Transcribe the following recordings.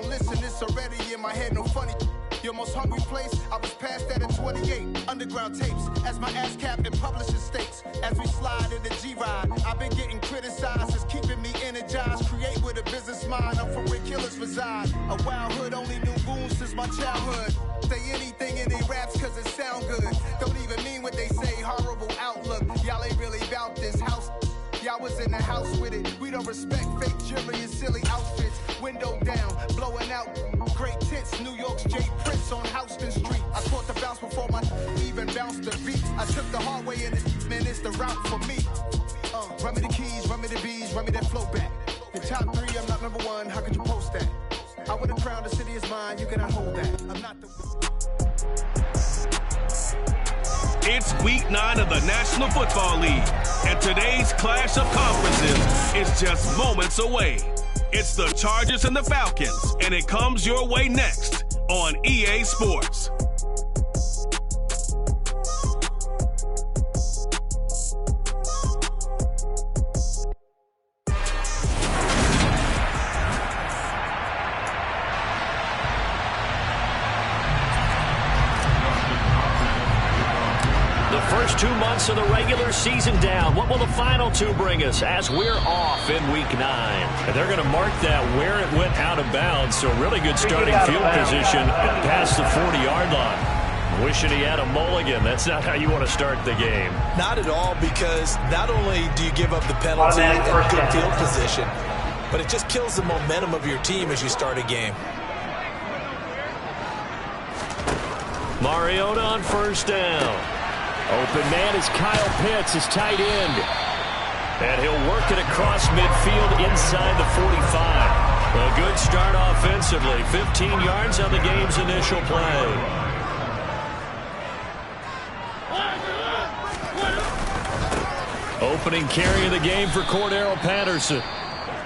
don't listen, it's already in my head, no funny. Your most hungry place, I was past that at 28. Underground tapes, as my ass cap in publishing stakes. As we slide in the G-Ride, I've been getting criticized, it's keeping me energized. Create with a business mind, I'm from where killers reside. A wild hood, only knew goons since my childhood. Say anything in they raps cause it sound good. Don't even mean what they say, horrible outlook. Y'all ain't really about this house. Y'all was in the house with it. We don't respect fake jewelry and silly outfits. Window down, blowing out great tits. New York's J. Prince on Houston Street. I caught the bounce before my even bounced the beat. I took the hard way in it, man, it's the route for me. Run me the keys, run me the bees, run me that flow back. The top 3, I'm not number 1, how could you post that? I would have crowned, the city is mine, you cannot hold that. I'm not the... It's week 9 of the National Football League, and today's clash of conferences is just moments away. It's the Chargers and the Falcons, and it comes your way next on EA Sports. First 2 months of the regular season down. What will the final 2 bring us as we're off in week 9? And they're going to mark that where it went out of bounds. So really good starting field position past the 40-yard line. Wishing he had a mulligan. That's not how you want to start the game. Not at all, because not only do you give up the penalty and good field position, but it just kills the momentum of your team as you start a game. Mariota on first down. Open man is Kyle Pitts, his tight end. And he'll work it across midfield inside the 45. A good start offensively. 15 yards on the game's initial play. Opening carry of the game for Cordero Patterson.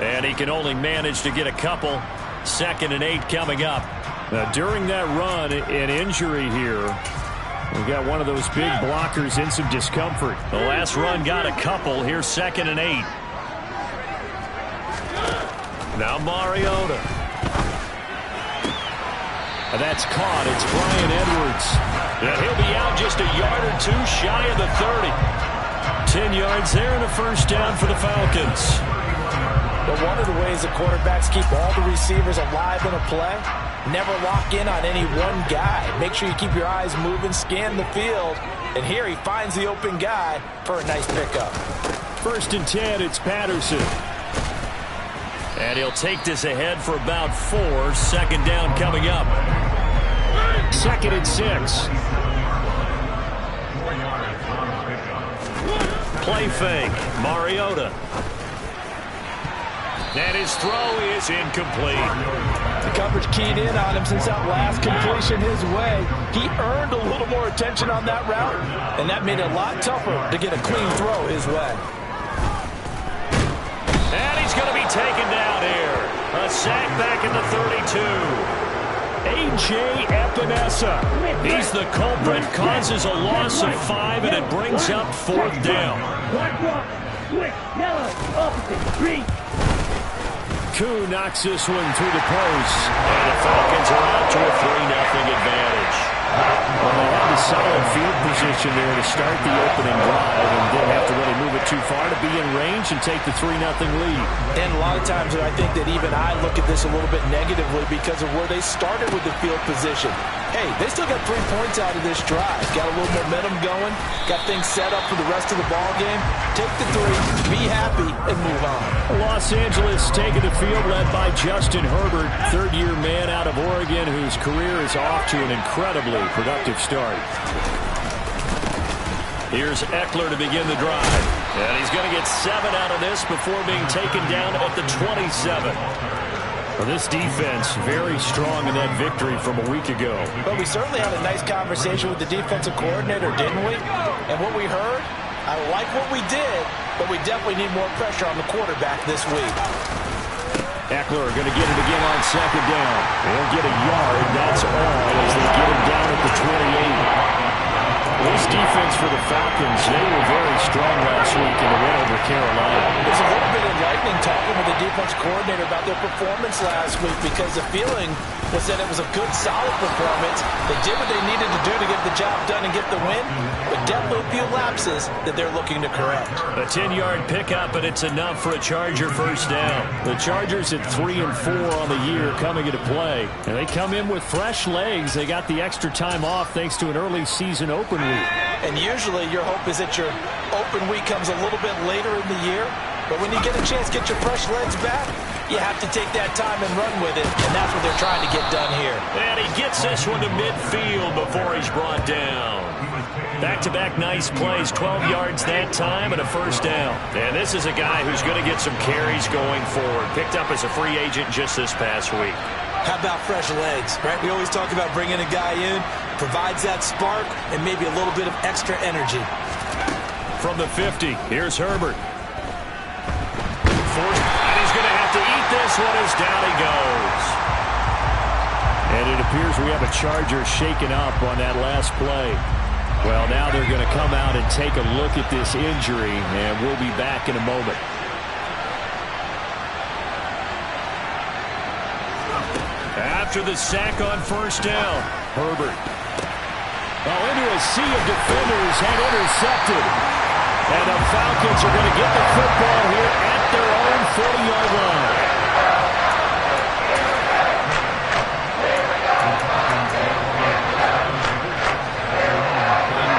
And he can only manage to get a couple. 2nd and 8 coming up. Now, during that run, an injury here. We've got one of those big blockers in some discomfort. The last run got a couple. Here's 2nd and 8. Now Mariota. That's caught. It's Brian Edwards. And he'll be out just a yard or 2 shy of the 30. 10 yards there and a first down for the Falcons. But one of the ways the quarterbacks keep all the receivers alive in a play, never lock in on any one guy. Make sure you keep your eyes moving, scan the field. And here he finds the open guy for a nice pickup. 1st and 10, it's Patterson. And he'll take this ahead for about 4. 2nd down coming up. 2nd and 6. Play fake. Mariota. And his throw is incomplete. The coverage keyed in on him since that last completion his way. He earned a little more attention on that route, and that made it a lot tougher to get a clean throw his way. And he's going to be taken down here. A sack back in the 32. A.J. Epinesa. He's the culprit, causes a loss of 5, and it brings up 4th down. Koo knocks this one through the post. And the Falcons are out to a 3-0 advantage. Well, they had a solid field position there to start the opening drive and didn't have to really move it too far to be in range and take the 3-0 lead. And a lot of times I think that even I look at this a little bit negatively because of where they started with the field position. Hey, they still got 3 points out of this drive. Got a little momentum going. Got things set up for the rest of the ball game. Take the 3, be happy, and move on. Los Angeles taking the field led by Justin Herbert, 3rd-year man out of Oregon whose career is off to an incredibly productive start. Here's Eckler to begin the drive. And he's going to get 7 out of this before being taken down at the 27. Well, this defense very strong in that victory from a week ago. But we certainly had a nice conversation with the defensive coordinator, didn't we? And what we heard, I like what we did, but we definitely need more pressure on the quarterback this week. Eckler going to get it again on 2nd down. They'll get a yard, that's all, as they get him down at the 28. This defense for the Falcons, they were very strong last week in the win over Carolina. It was a little bit enlightening talking with the defense coordinator about their performance last week because the feeling was that it was a good, solid performance. They did what they needed to do to get the job done and get the win, but definitely a few lapses that they're looking to correct. A 10-yard pickup, and it's enough for a Charger first down. The Chargers at 3-4 on the year coming into play, and they come in with fresh legs. They got the extra time off thanks to an early season open week. And usually your hope is that your open week comes a little bit later in the year. But when you get a chance to get your fresh legs back, you have to take that time and run with it. And that's what they're trying to get done here. And he gets this one to midfield before he's brought down. Back-to-back nice plays, 12 yards that time and a first down. And this is a guy who's going to get some carries going forward. Picked up as a free agent just this past week. How about fresh legs, right? We always talk about bringing a guy in, provides that spark and maybe a little bit of extra energy. From the 50, here's Herbert. And he's going to have to eat this one as down he goes. And it appears we have a Charger shaken up on that last play. Well, now they're going to come out and take a look at this injury, and we'll be back in a moment. After the sack on first down, Herbert. Oh, into a sea of defenders and intercepted. And the Falcons are going to get the football here at their own 40-yard line.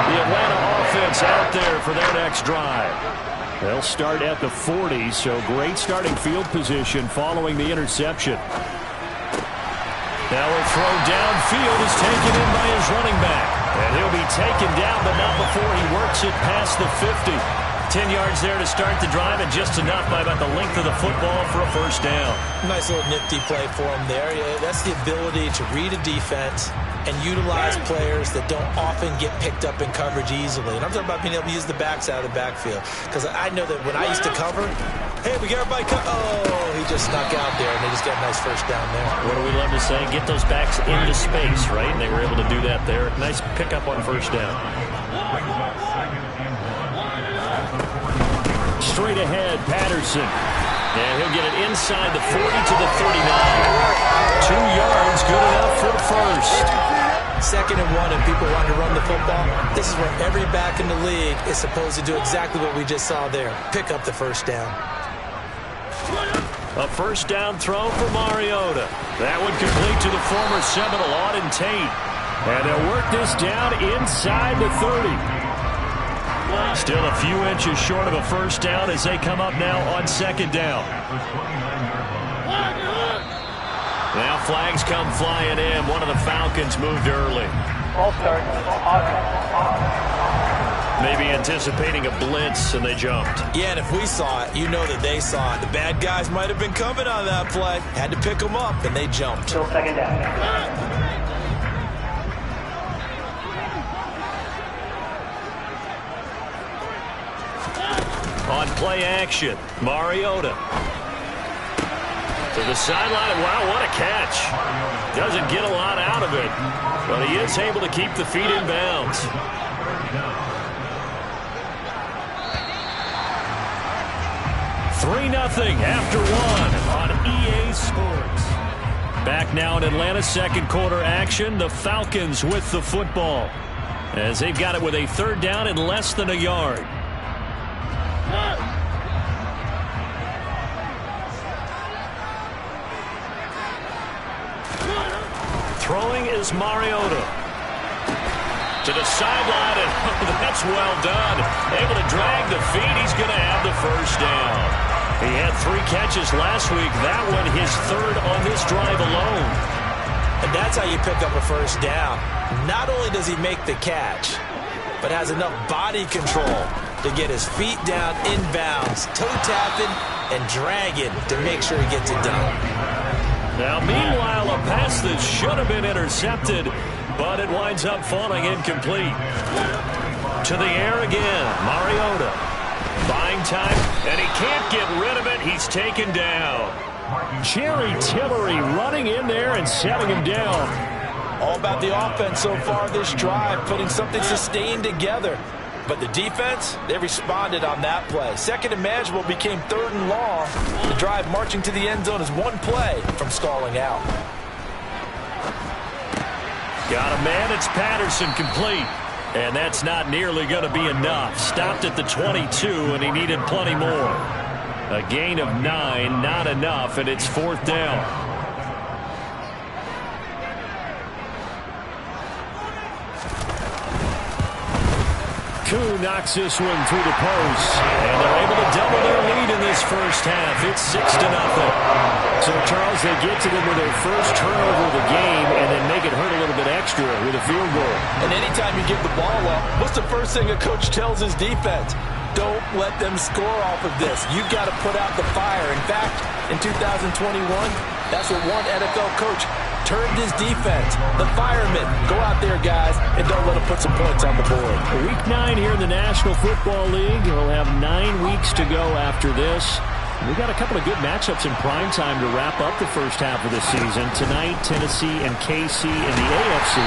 The Atlanta offense out there for their next drive. They'll start at the 40, so great starting field position following the interception. Now a throw downfield is taken in by his running back. And he'll be taken down, but not before he works it past the 50. 10 yards there to start the drive, and just enough by about the length of the football for a first down. Nice little nifty play for him there. That's the ability to read a defense and utilize players that don't often get picked up in coverage easily. And I'm talking about being able to use the backs out of the backfield. Because I know that when I used to cover, hey, we got everybody oh, he just snuck out there, and they just got a nice first down there. What do we love to say? Get those backs into space, right? And they were able to do that there. Nice pickup on first down. Straight ahead, Patterson. And he'll get it inside the 40 to the 39. 2 yards, good enough for a first. 2nd and 1, and people want to run the football. This is where every back in the league is supposed to do exactly what we just saw there. Pick up the first down. A first down throw for Mariota. That would complete to the former Seminole, Auden Tate. And they'll work this down inside the 30. Still a few inches short of a first down as they come up now on 2nd down. Now flags come flying in. One of the Falcons moved early. Maybe anticipating a blitz, and they jumped. Yeah, and if we saw it, you know that they saw it. The bad guys might have been coming on that play. Had to pick them up, and they jumped. Still 2nd down. On play action, Mariota. To the sideline. Wow, what a catch. Doesn't get a lot out of it, but he is able to keep the feet in bounds. Three 3-0 after one on EA Sports. Back now in Atlanta's second quarter action. The Falcons with the football as they've got it with a 3rd down and less than a yard. Throwing is Mariota. To the sideline, and that's well done. Able to drag the feet. He's going to have the first down. He had 3 catches last week. That one his 3rd on this drive alone. And that's how you pick up a first down. Not only does he make the catch, but has enough body control to get his feet down inbounds, toe tapping and dragging to make sure he gets it done. Now, meanwhile, a pass that should have been intercepted, but it winds up falling incomplete. To the air again, Mariota. Buying time, and he can't get rid of it. He's taken down. Jerry Tillery running in there and setting him down. All about the offense so far this drive, putting something sustained together. But the defense, they responded on that play. Second and manageable became third and long. The drive marching to the end zone is one play from stalling out. Got a man, it's Patterson, complete. And that's not nearly going to be enough. Stopped at the 22, and he needed plenty more. A gain of 9, not enough, and it's fourth down. Koo knocks this one through the post, and they're able to double their lead in this first half. It's 6-0. So, Charles, they get to them with their first turnover of the game and then make it hurt a little bit extra with a field goal. And anytime you give the ball up, what's the first thing a coach tells his defense? Don't let them score off of this. You've got to put out the fire. In fact, in 2021, that's what one NFL coach turned his defense. The firemen. Go out there, guys, and don't let them put some points on the board. Week 9 here in the National Football League. We'll have 9 weeks to go after this. We've got a couple of good matchups in prime time to wrap up the first half of the season. Tonight, Tennessee and KC in the AFC.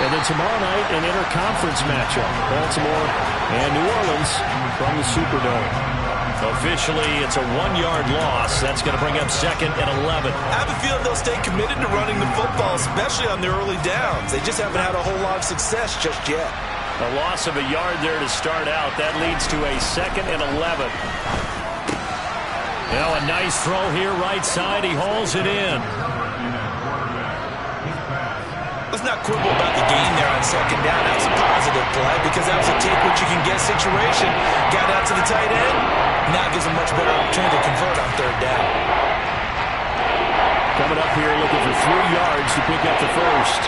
And then tomorrow night, an interconference matchup. Baltimore and New Orleans from the Superdome. Officially, it's a 1-yard loss. That's going to bring up 2nd and 11. I have a feeling they'll stay committed to running the football, especially on their early downs. They just haven't had a whole lot of success just yet. A loss of a yard there to start out. That leads to a 2nd and 11. Now a nice throw here right side. He hauls it in. Let's not quibble about the gain there on second down. That was a positive play because that was a take what you can get situation. Got out to the tight end. Now gives a much better opportunity to convert on third down. Coming up here looking for 3 yards to pick up the first.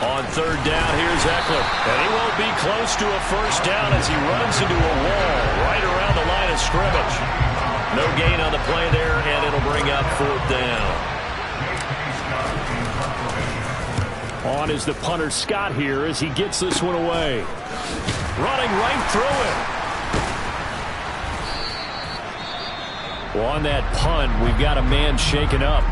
On third down, here's Eckler. And he won't be close to a first down as he runs into a wall right around the line of scrimmage. No gain on the play there, and it'll bring up fourth down. On is the punter Scott here as he gets this one away. Running right through it. Well, on that punt, we've got a man shaken up.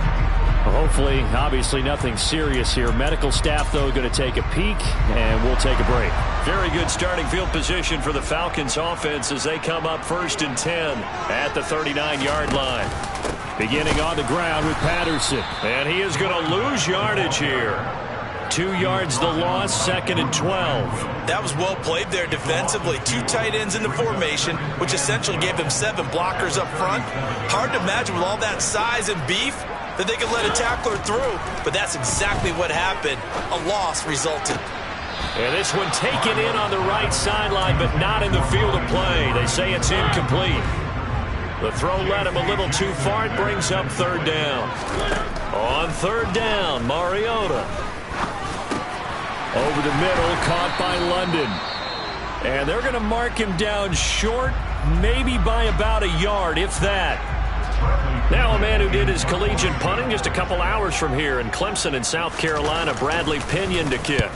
Hopefully, obviously nothing serious here. Medical staff, though, going to take a peek, and we'll take a break. Very good starting field position for the Falcons offense as they come up 1st and 10 at the 39-yard line. Beginning on the ground with Patterson. And he is going to lose yardage here. 2 yards the loss, 2nd and 12. That was well played there defensively. 2 tight ends in the formation, which essentially gave them 7 blockers up front. Hard to imagine with all that size and beef that they could let a tackler through, but that's exactly what happened. A loss resulted. And this one taken in on the right sideline, but not in the field of play. They say it's incomplete. The throw led him a little too far. It brings up third down. On third down, Mariota. Over the middle, caught by London. And they're going to mark him down short, maybe by about a yard, if that. Now a man who did his collegiate punting just a couple hours from here in Clemson in South Carolina, Bradley Pinion to kick.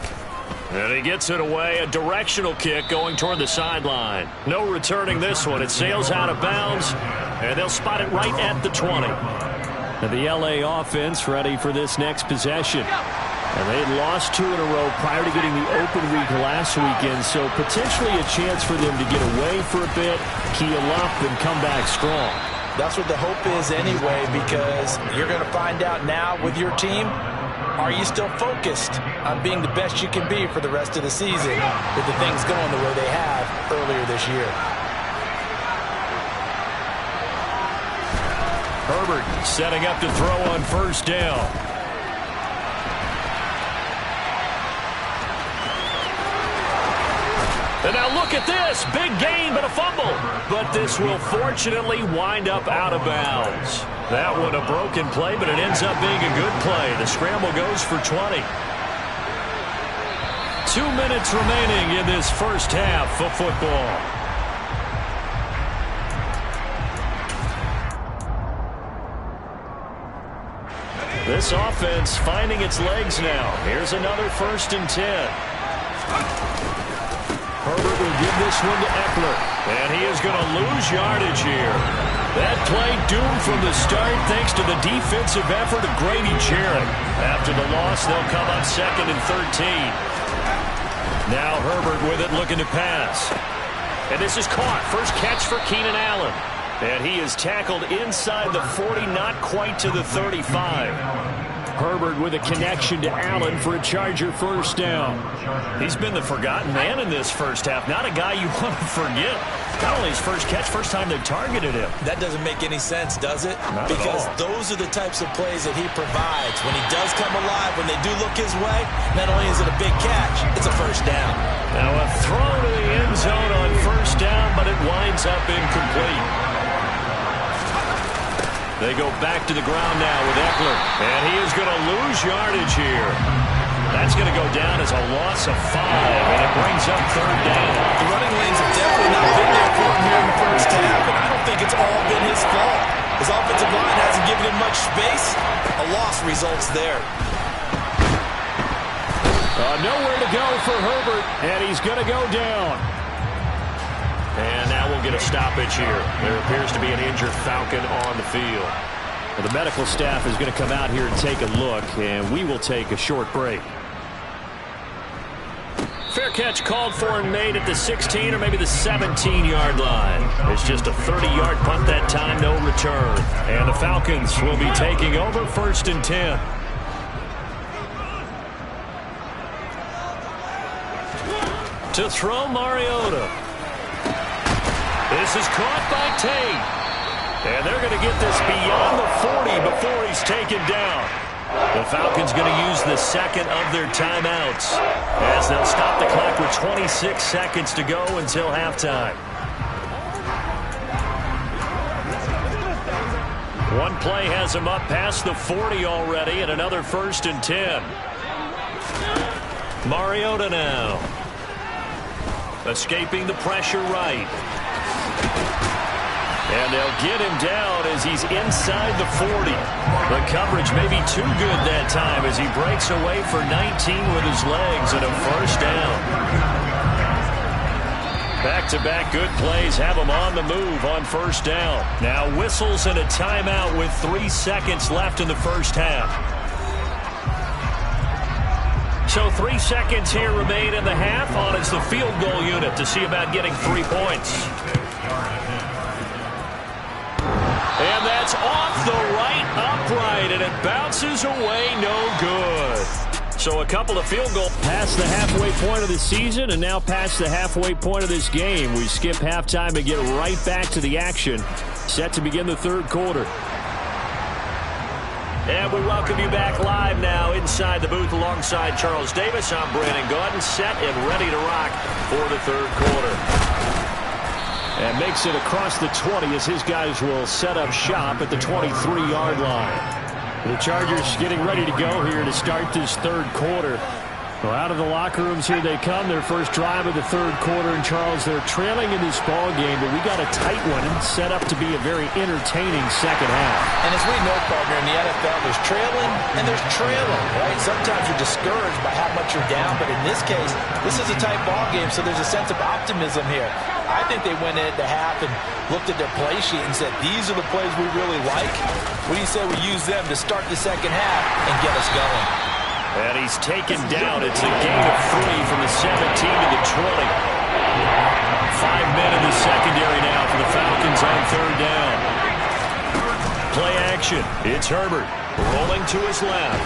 And he gets it away, a directional kick going toward the sideline. No returning this one. It sails out of bounds, and they'll spot it right at the 20. And the LA offense ready for this next possession. And they had lost 2 in a row prior to getting the open week last weekend, so potentially a chance for them to get away for a bit, keel up, and come back strong. That's what the hope is anyway, because you're going to find out now with your team, are you still focused on being the best you can be for the rest of the season with the things going the way they have earlier this year? Herbert setting up to throw on first down. And now look at this. Big gain, but a fumble. But this will fortunately wind up out of bounds. That one a broken play, but it ends up being a good play. The scramble goes for 20. 2 minutes remaining in this first half of football. This offense finding its legs now. Here's another 1st and 10. Herbert will give this one to Eckler. And he is going to lose yardage here. That play doomed from the start thanks to the defensive effort of Grady Jarrett. After the loss, they'll come up 2nd and 13. Now Herbert with it, looking to pass. And this is caught. First catch for Keenan Allen. And he is tackled inside the 40, not quite to the 35. Herbert with a connection to Allen for a Charger first down. He's been the forgotten man in this first half. Not a guy you want to forget. Not only his first catch, first time they've targeted him. That doesn't make any sense, does it? Not because at all. Those are the types of plays that he provides. When he does come alive, when they do look his way, not only is it a big catch, it's a first down. Now a throw to the end zone on first down, but it winds up incomplete. They go back to the ground now with Eckler. And he is going to lose yardage here. That's going to go down as a loss of 5, and it brings up 3rd down. The running lanes have definitely not been there for him here in the first half, and I don't think it's all been his fault. His offensive line hasn't given him much space. A loss results there. Nowhere to go for Herbert, and he's going to go down. And now we'll get a stoppage here. There appears to be an injured Falcon on the field. Well, the medical staff is going to come out here and take a look, and we will take a short break. Fair catch called for and made at the 16 or maybe the 17-yard line. It's just a 30-yard punt that time, no return. And the Falcons will be taking over 1st and 10. To throw Mariota. This is caught by Tate. And they're going to get this beyond the 40 before he's taken down. The Falcons going to use the 2nd of their timeouts as they'll stop the clock with 26 seconds to go until halftime. One play has him up past the 40 already, and another 1st and 10. Mariota now. Escaping the pressure right. And they'll get him down as he's inside the 40. The coverage may be too good that time as he breaks away for 19 with his legs and a first down. Back-to-back good plays have him on the move on first down. Now whistles and a timeout with 3 seconds left in the first half. So 3 seconds here remain in the half on as the field goal unit to see about getting 3 points. And that's off the right upright, and it bounces away, no good. So a couple of field goals. Past the halfway point of the season and now past the halfway point of this game. We skip halftime and get right back to the action. Set to begin the 3rd quarter. And we welcome you back live now inside the booth alongside Charles Davis. I'm Brandon Gaudin, set and ready to rock for the 3rd quarter. And makes it across the 20 as his guys will set up shop at the 23-yard line. The Chargers getting ready to go here to start this 3rd quarter. Well, out of the locker rooms here they come. Their first drive of the 3rd quarter. And Charles, they're trailing in this ball game, but we got a tight one and set up to be a very entertaining second half. And as we know, partner, in the NFL, there's trailing and there's trailing, right? Sometimes you're discouraged by how much you're down, but in this case, this is a tight ball game, so there's a sense of optimism here. I think they went into half and looked at their play sheet and said, these are the plays we really like. What do you say we use them to start the second half and get us going? And he's taken down. It's a gain of 3 from the 17 to the 20. 5 men in the secondary now for the Falcons on 3rd down. Play action. It's Herbert rolling to his left.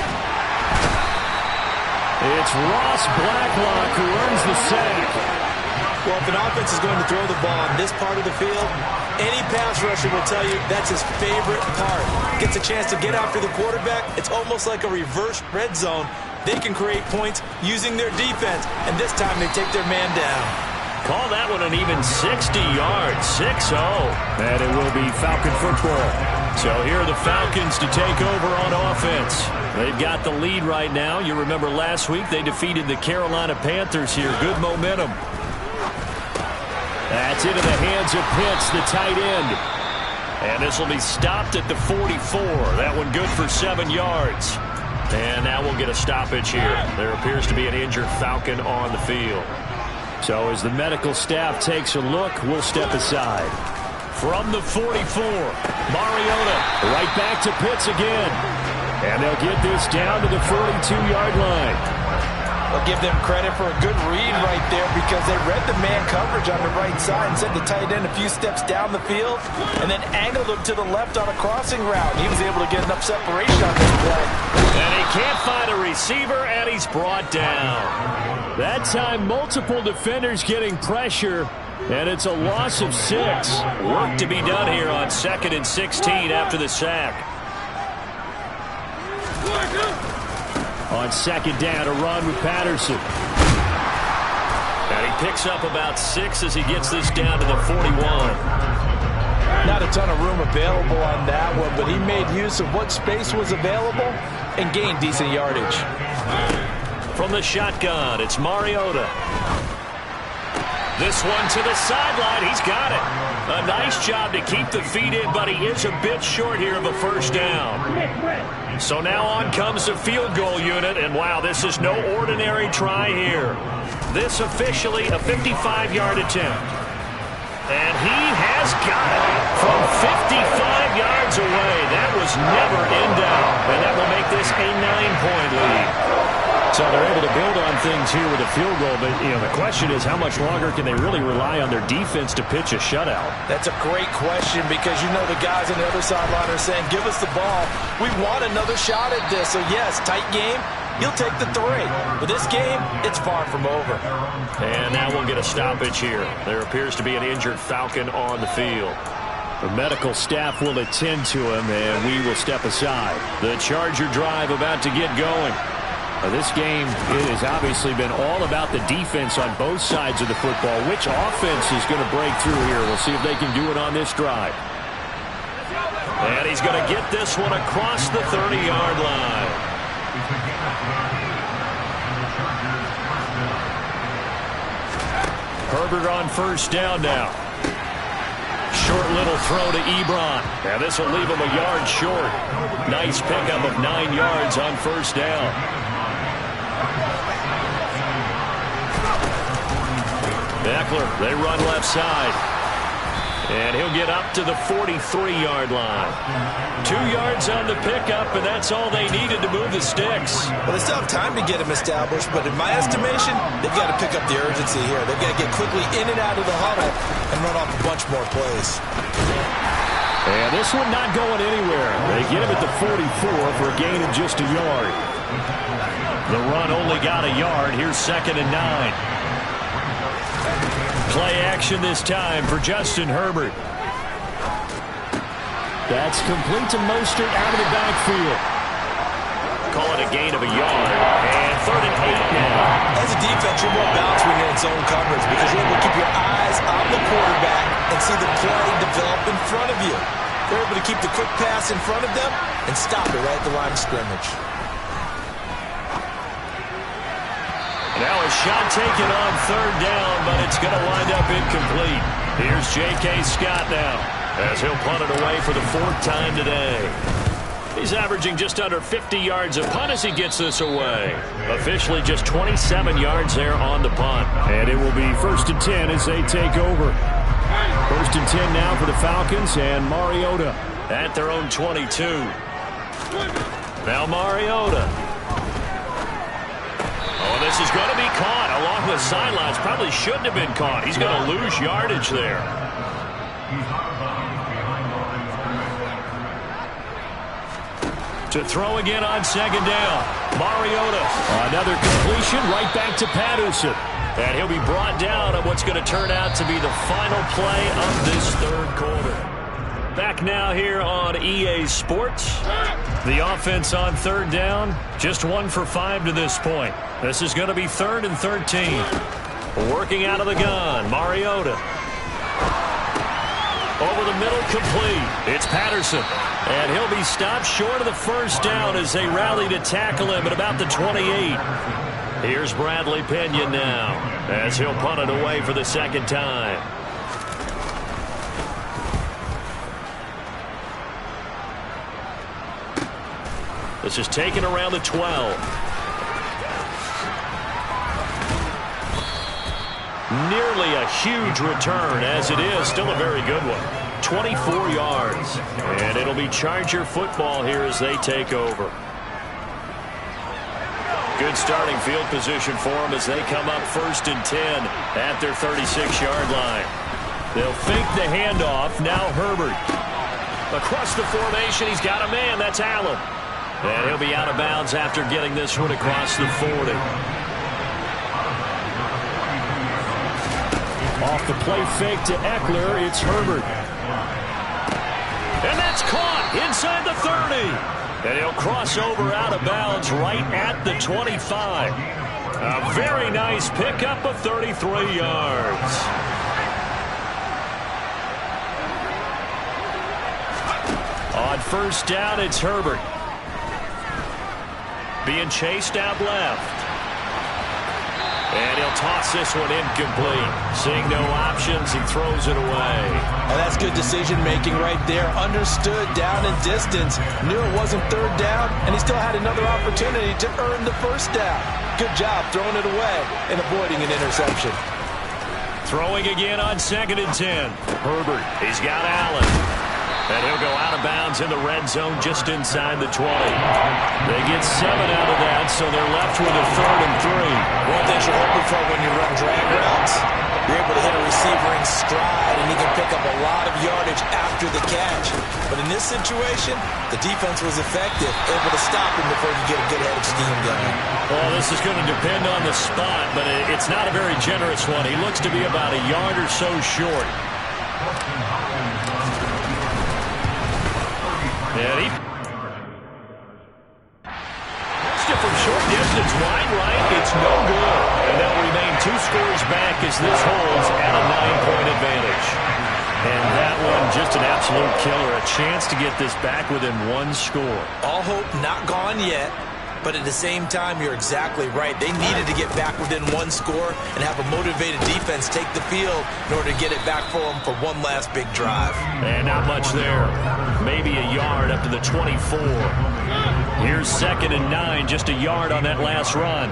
It's Ross Blacklock who earns the sack. Well, if an offense is going to throw the ball on this part of the field, any pass rusher will tell you that's his favorite part. Gets a chance to get after the quarterback. It's almost like a reverse red zone. They can create points using their defense, and this time they take their man down. Call that one an even 60 yards, 6-0. And it will be Falcon football. So here are the Falcons to take over on offense. They've got the lead right now. You remember last week they defeated the Carolina Panthers here. Good momentum. That's into the hands of Pitts, the tight end. And this will be stopped at the 44. That one good for 7 yards. And now we'll get a stoppage here. There appears to be an injured Falcon on the field. So as the medical staff takes a look, we'll step aside. From the 44, Mariota right back to Pitts again. And they'll get this down to the 42-yard line. I'll give them credit for a good read right there because they read the man coverage on the right side and sent the tight end a few steps down the field and then angled him to the left on a crossing route. He was able to get enough separation on this play. And he can't find a receiver, and he's brought down. That time, multiple defenders getting pressure, and it's a loss of 6. Work to be done here on 2nd and 16 after the sack. On 2nd down, a run with Patterson. And he picks up about 6 as he gets this down to the 41. Not a ton of room available on that one, but he made use of what space was available and gained decent yardage. From the shotgun, it's Mariota. This one to the sideline. He's got it. A nice job to keep the feet in, but he is a bit short here of a first down. So now on comes the field goal unit, and wow, this is no ordinary try here. This officially a 55-yard attempt. And he has got it from 55 yards away. That was never in doubt, and that will make this a 9-point lead. So they're able to build on things here with a field goal, but the question is how much longer can they really rely on their defense to pitch a shutout? That's a great question because the guys on the other sideline are saying, give us the ball. We want another shot at this. So yes, tight game. He'll take the 3. But this game, it's far from over. And now we'll get a stoppage here. There appears to be an injured Falcon on the field. The medical staff will attend to him, and we will step aside. The Charger drive about to get going. This game, it has obviously been all about the defense on both sides of the football. Which offense is going to break through here? We'll see if they can do it on this drive. And he's going to get this one across the 30-yard line. Herbert on first down now. Short little throw to Ebron. Now this will leave him a yard short. Nice pickup of 9 yards on first down. Eckler, they run left side. And he'll get up to the 43-yard line. 2 yards on the pickup, and that's all they needed to move the sticks. Well, they still have time to get him established, but in my estimation, they've got to pick up the urgency here. They've got to get quickly in and out of the huddle and run off a bunch more plays. And this one not going anywhere. They get him at the 44 for a gain of just a yard. The run only got a yard. Here's 2nd and 9. Play action this time for Justin Herbert. That's complete to Mostert out of the backfield. Call it a gain of a yard. And 3rd and 8 now. As a defense, you're more balanced when you're in zone coverage because you're able to keep your eyes on the quarterback and see the play develop in front of you. They're able to keep the quick pass in front of them and stop it right at the line of scrimmage. Now a shot taken on 3rd down, but it's going to wind up incomplete. Here's J.K. Scott now as he'll punt it away for the 4th time today. He's averaging just under 50 yards a punt as he gets this away. Officially just 27 yards there on the punt. And it will be 1st and 10 as they take over. 1st and 10 now for the Falcons and Mariota at their own 22. Now Mariota. Oh, this is going to be caught along the sidelines. Probably shouldn't have been caught. He's going to lose yardage there. To throw again on 2nd down. Mariota. Another completion right back to Patterson. And he'll be brought down on what's going to turn out to be the final play of this 3rd quarter. Back now here on EA Sports. The offense on 3rd down, just 1 for 5 to this point. This is going to be 3rd and 13. Working out of the gun, Mariota. Over the middle, complete. It's Patterson. And he'll be stopped short of the 1st down as they rally to tackle him at about the 28. Here's Bradley Pinion now as he'll punt it away for the 2nd time. This is taken around the 12. Nearly a huge return as it is. Still a very good one. 24 yards. And it'll be Charger football here as they take over. Good starting field position for them as they come up 1st and 10 at their 36-yard line. They'll fake the handoff. Now Herbert. Across the formation, he's got a man. That's Allen. And he'll be out of bounds after getting this one across the 40. Off the play fake to Eckler, it's Herbert. And that's caught inside the 30. And he'll cross over out of bounds right at the 25. A very nice pickup of 33 yards. On 1st down, it's Herbert. Being chased out left. And he'll toss this one incomplete. Seeing no options, he throws it away. Oh, that's good decision-making right there. Understood down and distance. Knew it wasn't 3rd down, and he still had another opportunity to earn the 1st down. Good job throwing it away and avoiding an interception. Throwing again on 2nd and 10. Herbert, he's got Allen. And he'll go out of bounds in the red zone just inside the 20. They get 7 out of that, so they're left with a 3rd and 3. One thing you're hoping for when you run drag routes, you're able to hit a receiver in stride, and he can pick up a lot of yardage after the catch. But in this situation, the defense was effective, able to stop him before he could get a good head of steam going. Well, this is going to depend on the spot, but it's not a very generous one. He looks to be about a yard or so short. And he from short distance, wide right, it's no good. And they'll remain 2 scores back as this holds at a 9-point advantage. And that one, just an absolute killer. A chance to get this back within 1 score. All hope not gone yet, but at the same time, you're exactly right. They needed to get back within 1 score and have a motivated defense take the field in order to get it back for them for one last big drive. And not much there. Maybe a yard up to the 24. Here's 2nd and 9, just a yard on that last run.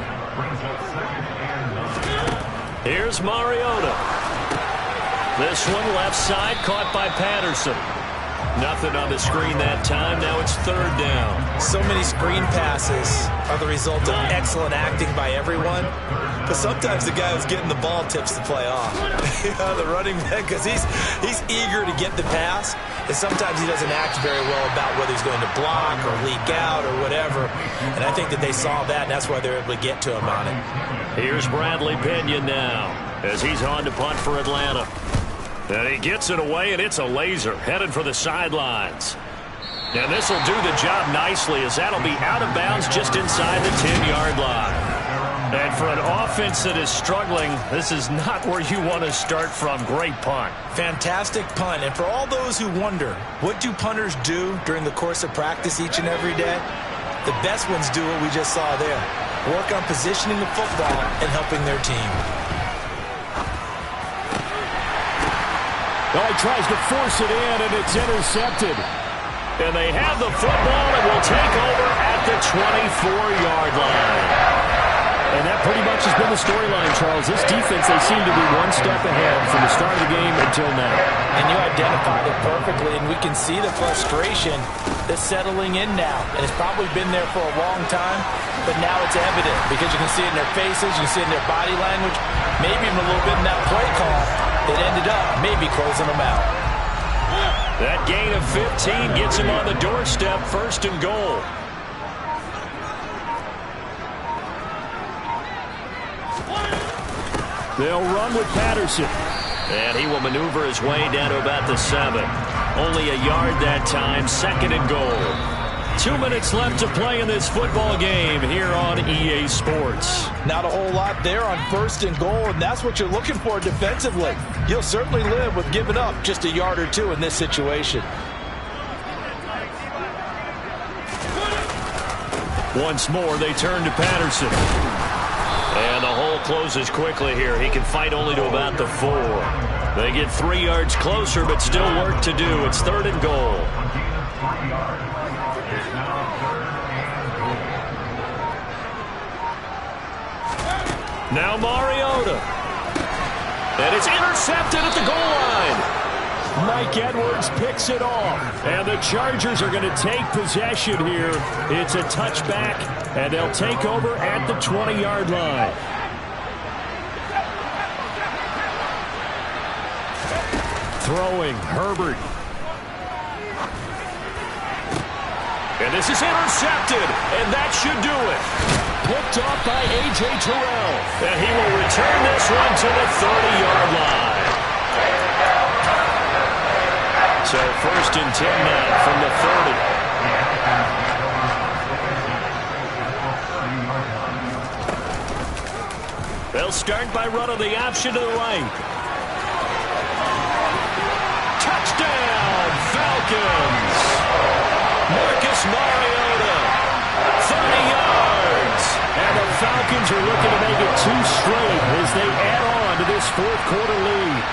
Here's Mariota. This one left side, caught by Patterson. Nothing on the screen that time. Now it's 3rd down. So many screen passes are the result of excellent acting by everyone. But sometimes the guy who's getting the ball tips the play off. The running back, because he's eager to get the pass. And sometimes he doesn't act very well about whether he's going to block or leak out or whatever. And I think that they saw that, and that's why they're able to get to him on it. Here's Bradley Pinion now as he's on to punt for Atlanta. And he gets it away, and it's a laser headed for the sidelines. And this will do the job nicely as that'll be out of bounds just inside the 10-yard line. And for an offense that is struggling, this is not where you want to start from. Great punt. Fantastic punt. And for all those who wonder, what do punters do during the course of practice each and every day? The best ones do what we just saw there. Work on positioning the football and helping their team. Oh, he tries to force it in, and it's intercepted. And they have the football and will take over at the 24-yard line. And that pretty much has been the storyline, Charles. This defense, they seem to be one step ahead from the start of the game until now. And you identified it perfectly, and we can see the frustration that's settling in now. And it's probably been there for a long time, but now it's evident because you can see it in their faces, you can see it in their body language, maybe even a little bit in that play call that ended up maybe closing them out. That gain of 15 gets him on the doorstep, 1st and goal. They'll run with Patterson. And he will maneuver his way down to about the 7. Only a yard that time, 2nd and goal. 2 minutes left to play in this football game here on EA Sports. Not a whole lot there on 1st and goal, and that's what you're looking for defensively. You'll certainly live with giving up just a yard or 2 in this situation. Once more, they turn to Patterson. And the hole closes quickly here. He can fight only to about the 4. They get 3 yards closer, but still work to do. It's 3rd and goal. Now Mariota. And it's intercepted at the goal line. Mike Edwards picks it off. And the Chargers are going to take possession here. It's a touchback, and they'll take over at the 20-yard line. Throwing, Herbert. And this is intercepted, and that should do it. Picked off by A.J. Terrell. And he will return this one to the 30-yard line. So 1st and 10 now from the 30. They'll start by running the option to the right. Touchdown, Falcons! Marcus Mariota, 30 yards. And the Falcons are looking to make it 2 straight as they add on to this 4th quarter lead.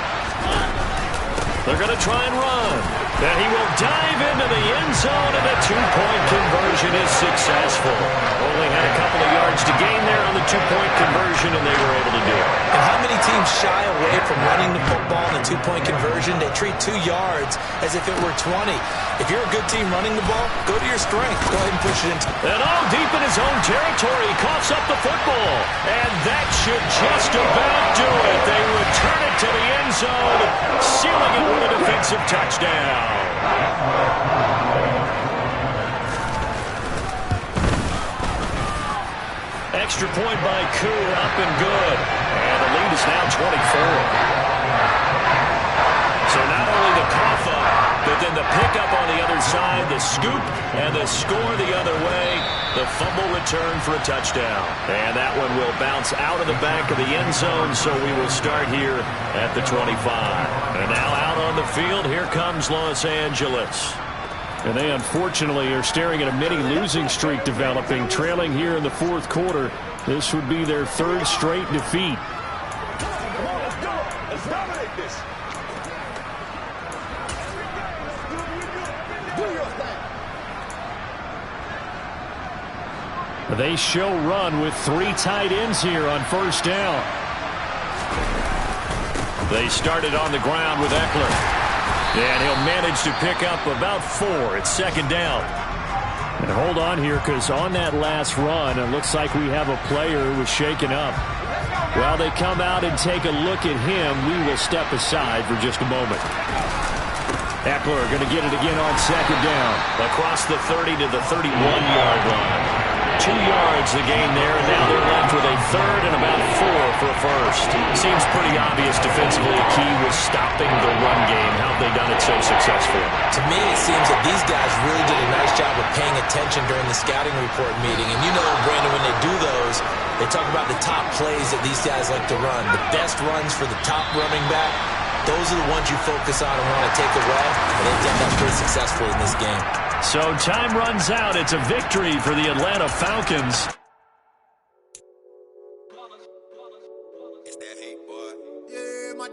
They're going to try and run. And he will dive into the end zone, and the 2-point conversion is successful. Only had a couple of yards to gain there on the 2-point conversion, and they were able to do it. And how many teams shy away from running the football in the 2-point conversion? They treat 2 yards as if it were 20. If you're a good team running the ball, go to your strength. Go ahead and push it in. And all deep in his own territory, he coughs up the football. And that should just about do it. They return it to the end zone, sealing it with a defensive touchdown. Extra point by Koo, up and good. And the lead is now 24. So not only the cough up, but then the pickup on the other side, the scoop, and the score the other way. The fumble return for a touchdown. And that one will bounce out of the back of the end zone, so we will start here at the 25. And now out on the field, here comes Los Angeles. And they unfortunately are staring at a mini losing streak developing, trailing here in the 4th quarter. This would be their 3rd straight defeat. Come on, let's do it. Let's dominate this. Do your thing. They show run with 3 tight ends here on 1st down. They started on the ground with Eckler. And he'll manage to pick up about 4 at 2nd down. And hold on here, because on that last run, it looks like we have a player who was shaken up. While they come out and take a look at him, we will step aside for just a moment. Eckler going to get it again on 2nd down. Across the 30 to the 31-yard line. 2 yards the gain there, and now they're left with a 3rd and about 4 for a 1st. Seems pretty obvious defensively a key was stopping the run game. How have they done it so successfully? To me, it seems that these guys really did a nice job of paying attention during the scouting report meeting. And you know, Brandon, when they do those, they talk about the top plays that these guys like to run. The best runs for the top running back, those are the ones you focus on and want to take away. And they've done that pretty successfully in this game. So time runs out. It's a victory for the Atlanta Falcons. It's that hate, boy.